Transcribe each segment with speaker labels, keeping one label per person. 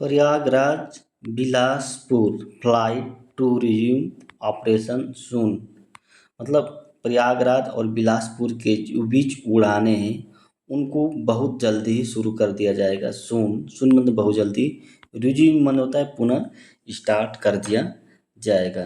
Speaker 1: Prayagraj Bilaspur flight to resume operation soon. मतलब प्रयागराज और बिलासपुर के जो बीच उड़ानें हैं उनको बहुत जल्दी ही शुरू कर दिया जाएगा। सून सून मतलब बहुत जल्दी, रिज्यूम मन होता है पुनः स्टार्ट कर दिया जाएगा।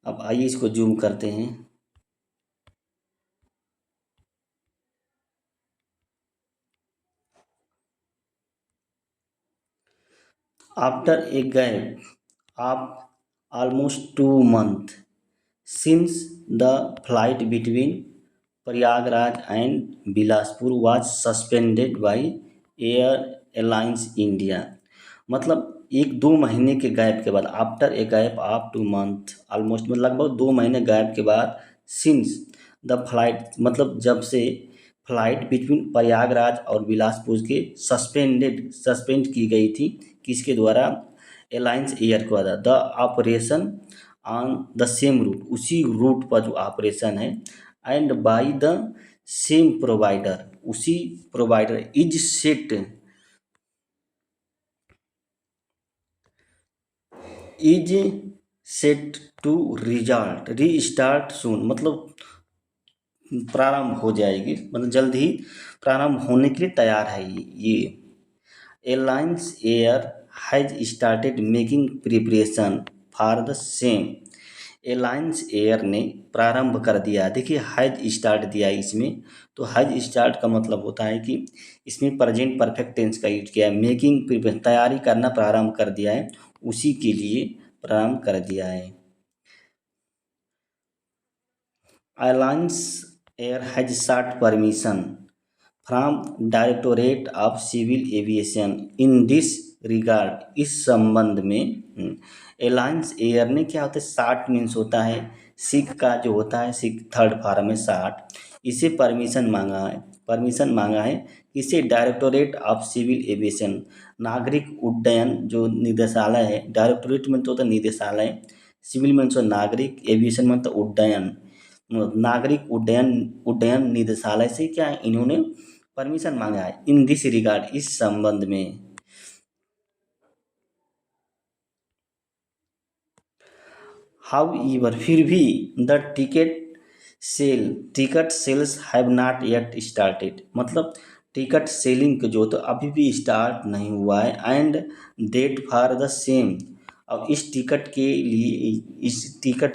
Speaker 1: अब आइए इसको जूम करते हैं। After a gap of almost 2 months since the flight between Prayagraj and Bilaspur was suspended by Air Alliance India। मतलब 1-2 महीने के गैप के बाद, after a gap of 2 month, almost मतलब लगभग 2 महीने गैप के बाद, सिंस द फ्लाइट मतलब जब से फ्लाइट बिटवीन प्रयागराज और बिलासपुर के सस्पेंड की गई थी। किसके द्वारा? अलायंस एयर के द्वारा। The operation on the same route, उसी रूट पर जो ऑपरेशन है, and by the same provider, उसी provider is set to result restart soon. मतलब प्रारंभ हो जाएगी, मतलब जल्द ही प्रारंभ होने के लिए तैयार है ये। Alliance Air has started making preparation for the same. Alliance Air ने प्रारंभ कर दिया। देखिए हैज स्टार्ट दिया है इसमें, तो हैज स्टार्ट का मतलब होता है कि इसमें प्रेजेंट परफेक्ट टेंस का यूज किया है। मेकिंग प्रिपरेशन, तैयारी करना प्रारंभ कर दिया है, उसी के लिए प्रारंभ कर दिया है। Alliance Air has sought permission from directorate of civil aviation in this regard. इस संबंध में एलायंस एयर ने क्या होता है, साठ मीन्स होता है सिख का जो होता है, सिख थर्ड फॉर्म है साठ, इसे परमिशन मांगा है इसे डायरेक्टोरेट ऑफ सिविल एविएशन, नागरिक उड्डयन जो निदेशालय है। डायरेक्टोरेट में तो होता है निदेशालय, सिविल में तो नागरिक, एविएशन में तो उड्डयन, नागरिक उड्डयन उड्डयन निदेशालय से क्या है, इन्होंने परमिशन मांगा है इन दिस रिगार्ड, इस संबंध में। हाउएवर फिर भी the ticket sales have not yet started. मतलब टिकट सेलिंग जो तो अभी भी स्टार्ट नहीं हुआ है। And date for the same, अब इस टिकट के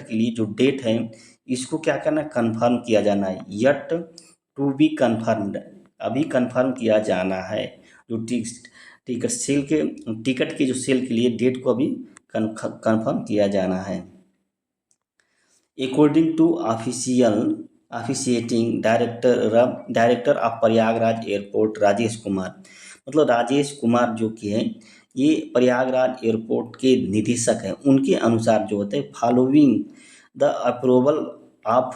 Speaker 1: लिए जो डेट है इसको क्या करना है, कन्फर्म किया जाना है। यट टू बी कन्फर्म्ड, अभी कन्फर्म किया जाना है। जो टिकट के जो सेल के लिए डेट को अभी कन्फर्म किया जाना है। According to officiating director of Prayagraj airport Rajesh Kumar, मतलब राजेश कुमार जो कि है ये प्रयागराज एयरपोर्ट के निदेशक हैं। उनके अनुसार जो होते हैं, following the approval of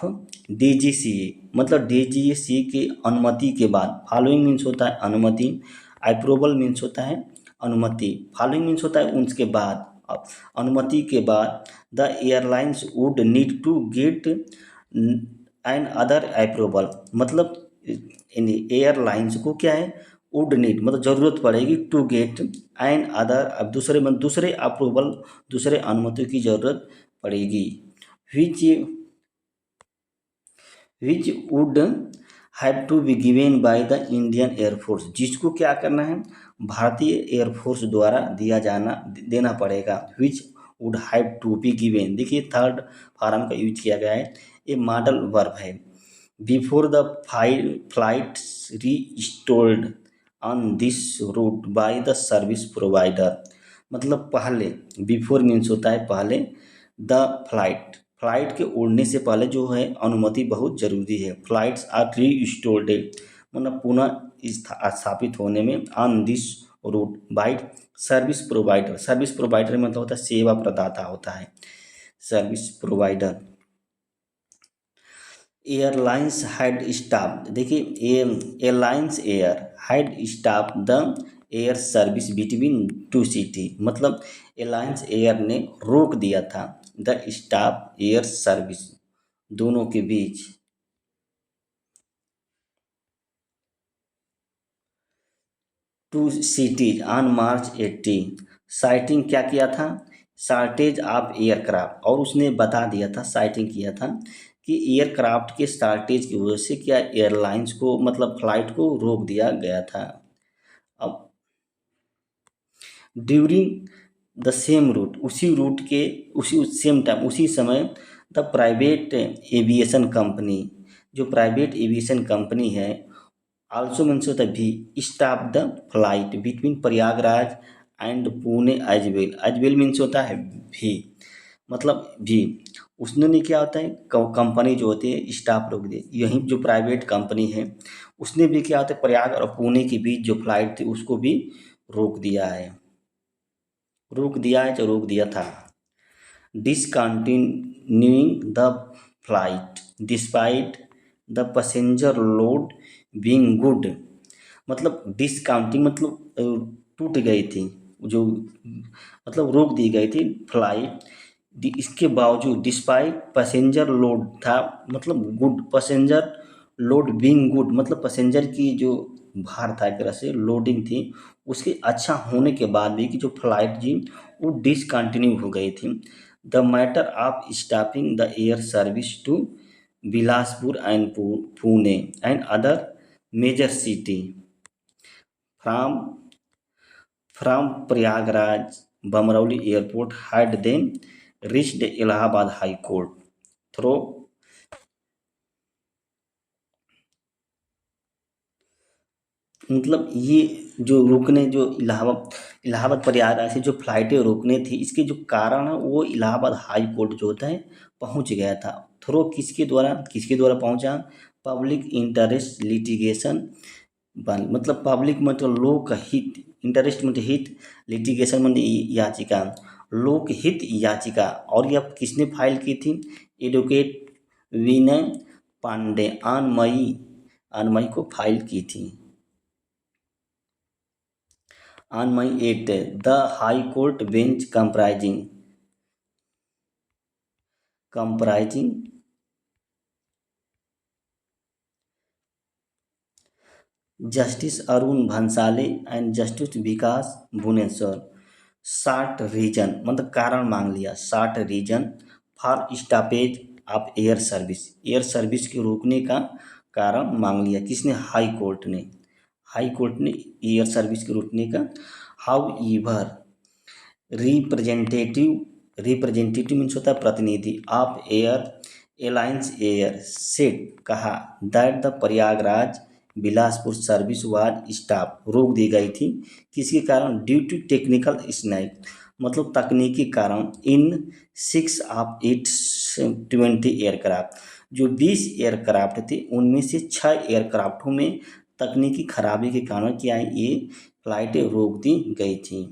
Speaker 1: DGCA, मतलब डीजीसीए की अनुमति के बाद, फॉलोइंग मीन्स होता है अनुमति, अप्रूवल मीन्स होता है अनुमति, फॉलोइंग मीन्स होता है उनके बाद, अनुमति के बाद the airlines would need to get an other approval. मतलब एयरलाइंस को क्या है, वुड नीड मतलब ज़रूरत पड़ेगी, टू गेट एन अदर, अब दूसरे अप्रूवल, दूसरे अनुमति की ज़रूरत पड़ेगी। Which which would have to be given by the Indian air force, जिसको क्या करना है, भारतीय एयरफोर्स द्वारा देना पड़ेगा। Which would have to be given, देखिए थर्ड फॉर्म का यूज किया गया है, ये मॉडल वर्ब है। Before the flight restored on this route by the service provider, मतलब पहले, बिफोर मीन्स होता है पहले, द फ्लाइट के उड़ने से पहले जो है अनुमति बहुत ज़रूरी है। फ्लाइट्स आर रीस्टोर्ड, मतलब पुनः स्थापित होने में, on this route by service provider मतलब होता है सेवा प्रदाता होता है, service provider. Airlines had stop, देखिए airlines air had stop the air service between two city, मतलब एयरलाइंस एयर ने रोक दिया था द स्टॉप एयर सर्विस, दोनों के बीच। Two cities on March 80। Citing क्या किया था? शॉर्टेज ऑफ एयरक्राफ्ट, और उसने बता दिया था, साइटिंग किया था कि एयरक्राफ्ट के शॉर्टेज की वजह से क्या एयरलाइंस को मतलब फ्लाइट को रोक दिया गया था। अब ड्यूरिंग द सेम रूट, उसी रूट के उसी सेम टाइम उसी समय द प्राइवेट एविएशन कंपनी, जो प्राइवेट एविएशन कंपनी है, आल्सो मीन्स होता है भी, stop the flight between Prayagraj and Pune as well means होता है भी, मतलब भी। उसने क्या होता है, कंपनी जो होती है स्टाफ रोक दे, यही जो प्राइवेट कंपनी है उसने भी क्या होता है प्रयाग और पुणे के बीच जो फ्लाइट थी उसको भी रोक दिया है, रोक दिया था। discontinuing the flight despite the passenger load being good, मतलब डिस्काउंटिंग मतलब टूट गई थी, जो मतलब रोक दी गई थी फ्लाइट, इसके बावजूद डिस्पाइट पैसेंजर लोड था, मतलब good passenger load being good, मतलब पैसेंजर की जो भार था एक तरह से लोडिंग थी उसके अच्छा होने के बाद भी कि जो फ्लाइट थी वो डिसकंटिन्यू हो गई थी। The matter of stopping the air service to Bilaspur and Pune and other major city from Prayagraj Bamrauli airport had then reached Allahabad high court through, मतलब ये जो रोकने जो इलाहाबाद प्रयागराज से जो फ्लाइटें रोकने थी इसके जो कारण है वो इलाहाबाद हाई कोर्ट जो होता है पहुंच गया था। थ्रो किसके द्वारा पहुंचा? पब्लिक इंटरेस्ट लिटिगेशन, मतलब पब्लिक मतलब लोक हित, इंटरेस्ट मतलब हित, लिटिगेशन मतलब याचिका, लोकहित याचिका, और यह किसने फाइल की थी? एडवोकेट विनय पांडे ऑन मई को फाइल की थी। On May 8, the High Court bench comprising Justice Arun Bhansale and Justice Vikas Bhubaneswar sought reason, मतलब कारण मांग लिया, sought reason for stoppage of air service के रोकने का कारण मांग लिया। किसने? हाई कोर्ट ने एयर सर्विस के रोकने का। हाउ ईवर रिप्रेजेंटेटिव मीन्स होता है प्रतिनिधि ऑफ एलायंस एयर सेड, कहा that the Prayagraj Bilaspur service was stop, रोक दी गई थी। किसके कारण? ड्यू टू टेक्निकल स्नैक, मतलब तकनीकी कारण, इन 6 ऑफ इट्स 20 एयरक्राफ्ट, जो 20 एयरक्राफ्ट थे उनमें से 6 एयरक्राफ्टों में तकनीकी खराबी के कारण क्या है ये फ्लाइटें रोक दी गई थी।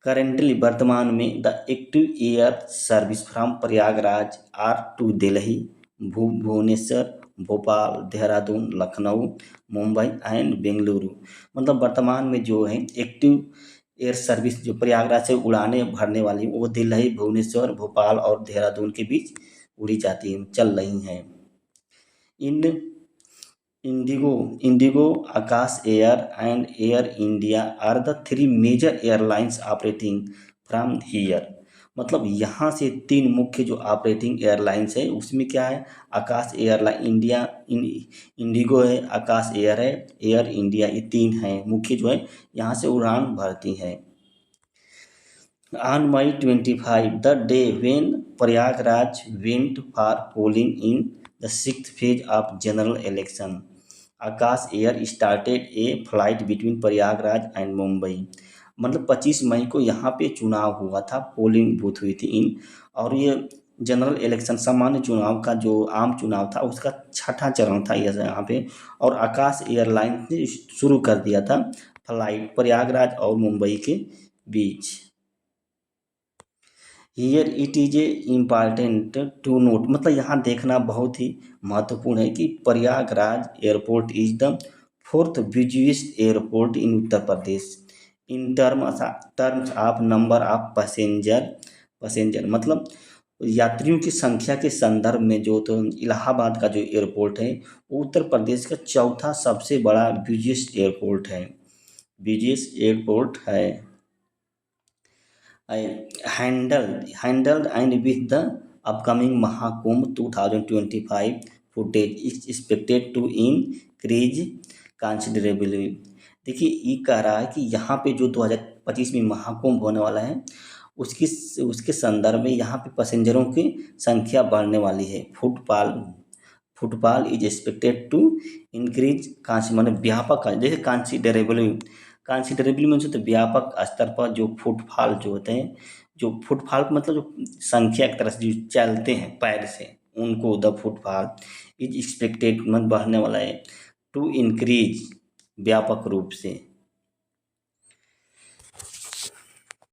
Speaker 1: करेंटली वर्तमान में the active air service from Prayagraj are to Delhi, Bhubaneswar, Bhopal, Dehradun, Lucknow, Mumbai and Bengaluru, मतलब वर्तमान में जो है एक्टिव एयर सर्विस जो प्रयागराज से उड़ाने भरने वाली वो दिल्ली, भुवनेश्वर, भोपाल और देहरादून के बीच उड़ी जाती हैं, चल रही हैं। In IndiGo, Akasa Air and Air India are the 3 major airlines operating from here, मतलब यहाँ से 3 मुख्य जो ऑपरेटिंग एयरलाइंस है उसमें क्या है? आकाश एयरलाइन इंडिया, इंडिगो है, आकाश एयर है, एयर इंडिया, ये 3 हैं मुख्य जो है यहाँ से उड़ान भरती हैं। On May 25, the day when Prayagraj went for polling in the 6th phase of general election, Akash Air started a flight between Prayagraj and Mumbai, मतलब 25 मई को यहाँ पे चुनाव हुआ था, पोलिंग बूथ हुई थी और ये जनरल इलेक्शन सामान्य चुनाव का जो आम चुनाव था उसका 6ठा चरण था यहाँ पे, और आकाश एयरलाइन ने शुरू कर दिया था फ्लाइट प्रयागराज और मुंबई के बीच। Here it is a important to note, मतलब यहाँ देखना बहुत ही महत्वपूर्ण है कि Prayagraj airport is the 4th biggest airport in Uttar Pradesh in terms of number of passenger, मतलब यात्रियों की संख्या के संदर्भ में जो तो इलाहाबाद का जो एयरपोर्ट है वो उत्तर प्रदेश का चौथा सबसे बड़ा बिजिएस्ट एयरपोर्ट है, बिजिएस्ट एयरपोर्ट है। Handled and with the upcoming Mahakumbh 2025 footage is expected to increase considerably। देखिए ये कह रहा है कि यहाँ पे जो 2025 में महाकुंभ होने वाला है उसकी उसके संदर्भ में यहाँ पे पैसेंजरों की संख्या बढ़ने वाली है। Footfall is expected to increase माने व्यापक है, जैसे कंसिडरेबली, कंसिडरेबली मीन्स होता है व्यापक स्तर पर जो फुटफॉल जो होते हैं, जो फुटफॉल का मतलब जो संख्या एक तरह से जो चलते हैं पैर से उनको द फुटफॉल इज एक्सपेक्टेड मतलब बढ़ने वाला है टू इंक्रीज व्यापक रूप से।